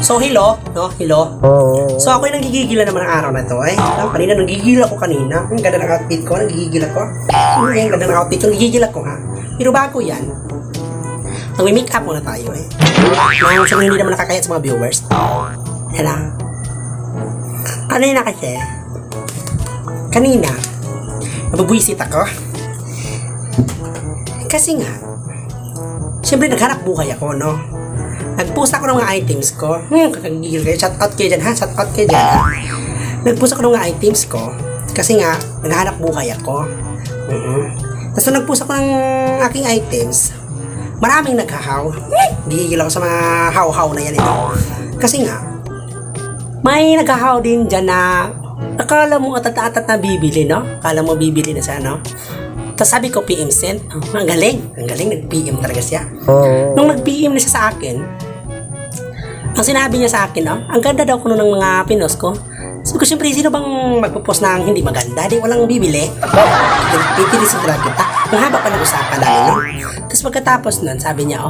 So, hello, no? Hello. So, ako yung nanggigigil naman ng araw na to, eh. No? Kanina, nanggigigil ako kanina. Ang ganda ng outfit ko, nanggigigil ako. Ang ganda ng outfit ko, nanggigigil ako, ha? Pero bago yan, mag-make up muna tayo, eh. Nang sabi hindi naman nakakaya sa mga viewers. Yan lang. Kanina kasi, nabubwisit ako. Kasi nga, siyempre naghanap buhay ako, no? Nag-post ako ng mga items ko. Kakagigil kayo. Shout out kayo dyan, ha? Shout out kayo dyan, ha? Nag-post ako ng mga items ko. Kasi nga, naghanap buhay ako. Tapos nung nag-post ako ng aking items, maraming naghahaw. Gigigil ako sa mga haw-haw na yan, ito. Kasi nga, may naghahaw din dyan na akala mo atat-atat na bibili, no? Akala mo bibili na siya, no? Tapos sabi ko, PM sent. Ang galing, nag-PM talaga siya. Nung nag-PM na siya sa akin, ang sinabi niya sa akin, no? Ang ganda daw kuno ng mga pinos ko. Sabi ko, siyempre, sino bang magpo-post ng hindi maganda? Di walang bibili. Pipilisin talaga kita. Ang haba pa ng usapan namin, no? Tapos pagkatapos nun, sabi niya,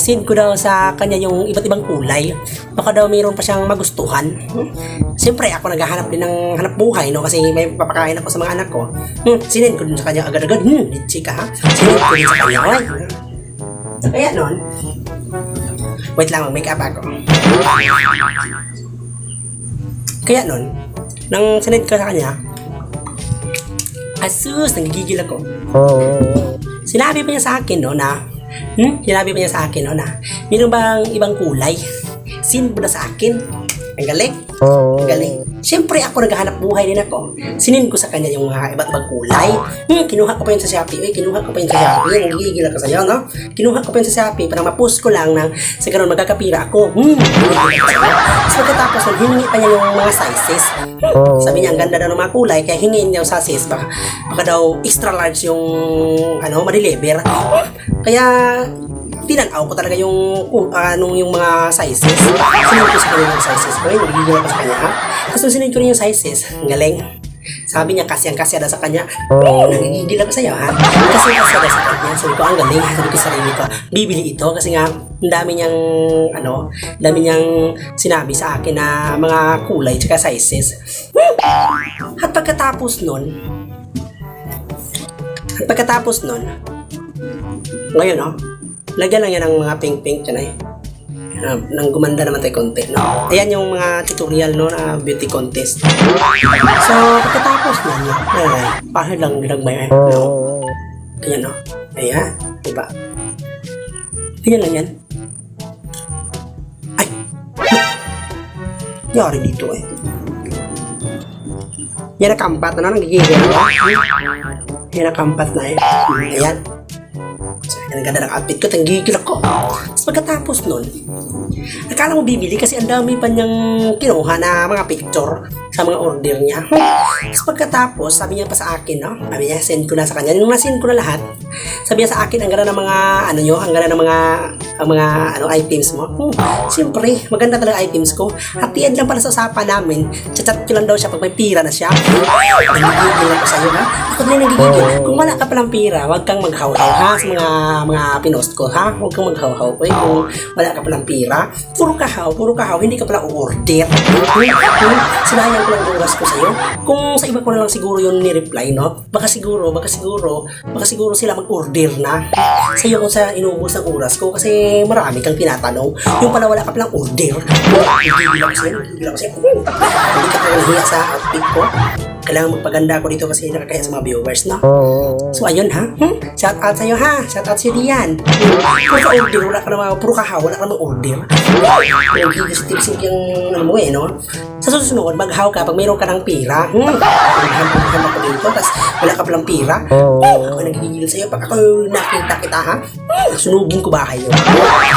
send ko daw sa kanya yung iba't ibang kulay. Baka daw mayroon pa siyang magustuhan. Siyempre, ako naghahanap din ng hanap buhay, no? Kasi may papakain ako sa mga anak ko. Sinend ko din sa kanya agad-agad. Chika, ha? Sinend ko din sa kanya, oy. Kaya nun, wait lang, mag-make up ako. Kaya nun, nang sinend ko sa kanya, asus, nagigigil ako. Sinabi pa niya sa akin, no, na sinabi pa niya sa akin, no, na mayroon bang ibang kulay? Send mo na sa akin. Ang galing. Ang galing. Siyempre, ako naghahanap buhay din ako. Sinin ko sa kanya yung mga iba't ibang kulay. Kinuha ko pa yun sa Shopee. Kinuha ko pa yun sa Shopee. Nagigigil ako sa'yo, no? Kinuha ko pa yun sa Shopee para ma-post ko lang nang sa ganun magkakapira ako. So, pagkatapos, hiningi pa niya yung mga sizes. Sabi niya, ang ganda daw ng mga kulay, kaya hingin niya yung sizes. Baka daw extra large yung, ma-deliver. Kaya, tinanaw ko talaga yung yung mga sizes. Sinunod ko sa kanya yung sizes ko. Nagigigil ako sa kanya, ha? Tapos nung sinunod ko rin yung sizes, ang galing. Sabi niya, kasiyang-kasya daw sa kanya. Nagigigil ako sa'yo, ha? Kasiyang-kasya daw sa kanya. Sabi ko, ang galing. Sabi ko sa sarili ko, bibili ito. Kasi nga, ang dami niyang sinabi sa akin na mga kulay tsaka sizes. At pagkatapos nun, ngayon, lagyan lang yan ng mga pink-pink dyan eh. Nang gumanda naman tayo konti, no? Ayan yung mga tutorial, no, na beauty contest. So, pagkatapos nun, pahid lang nilagmay, no? Ayan, no? Ayan, diba? Ayan lang yan. Ay! Yari dito eh. Yan nakampat na, no? Nagigigil, no? Yan nakampat na eh. Ayan. Ang ganda ng outfit ko, tanggigil ako. Tapos pagkatapos nun, akala mo bibili kasi ang dami pa niyang kinuha na mga picture sa mga order niya. Tapos pagkatapos, sabi niya pa sa akin, no? Sabi niya, send ko na sa kanya. Nung na-send ko na lahat, sabi niya sa akin, ang ganda ng mga, ang ganda ng mga items mo. Siyempre, maganda talaga items ko. At the end lang pala sa usapan namin, chat ko lang daw siya pag may pira na siya. Nagigigil ako sa'yo, ha? Ako din nagigigil. Kung wala ka palang pira, huwag kang maghaw-haw, ha? Sa mga pinost ko, ha? Huwag kang maghaw-haw. Kung wala ka palang pira, puro kahaw, hindi ka pala u-order. Sinayang ko lang oras ko sa'yo. Kung sa iba ko na lang siguro yun ni-reply, no? Baka siguro sila mag-order na. Sa'yo kung sa inubos ng oras ko kasi marami kang tinatanong. Yung pala wala ka palang order. Hindi ako sa'yo. Hindi ka palang hiya sa outfit ko. Kailangan magpaganda ako dito kasi nakakaya sa mga viewers, no? So, ayun, ha? Shout out sa'yo, ha? Shout out sa'yo diyan. Kung sa order, wala ka naman, puro kahaw, wala ka naman order. Nagigil-tipsing yung, no? Sa susunod, maghaw ka pag mayroon ka ng pira. Maghahan ako dito, tapos wala ka palang pira. Ako nagigil sa'yo. Pag ako nakita kita, ha? Sunugin ko bahay yun. Kaya,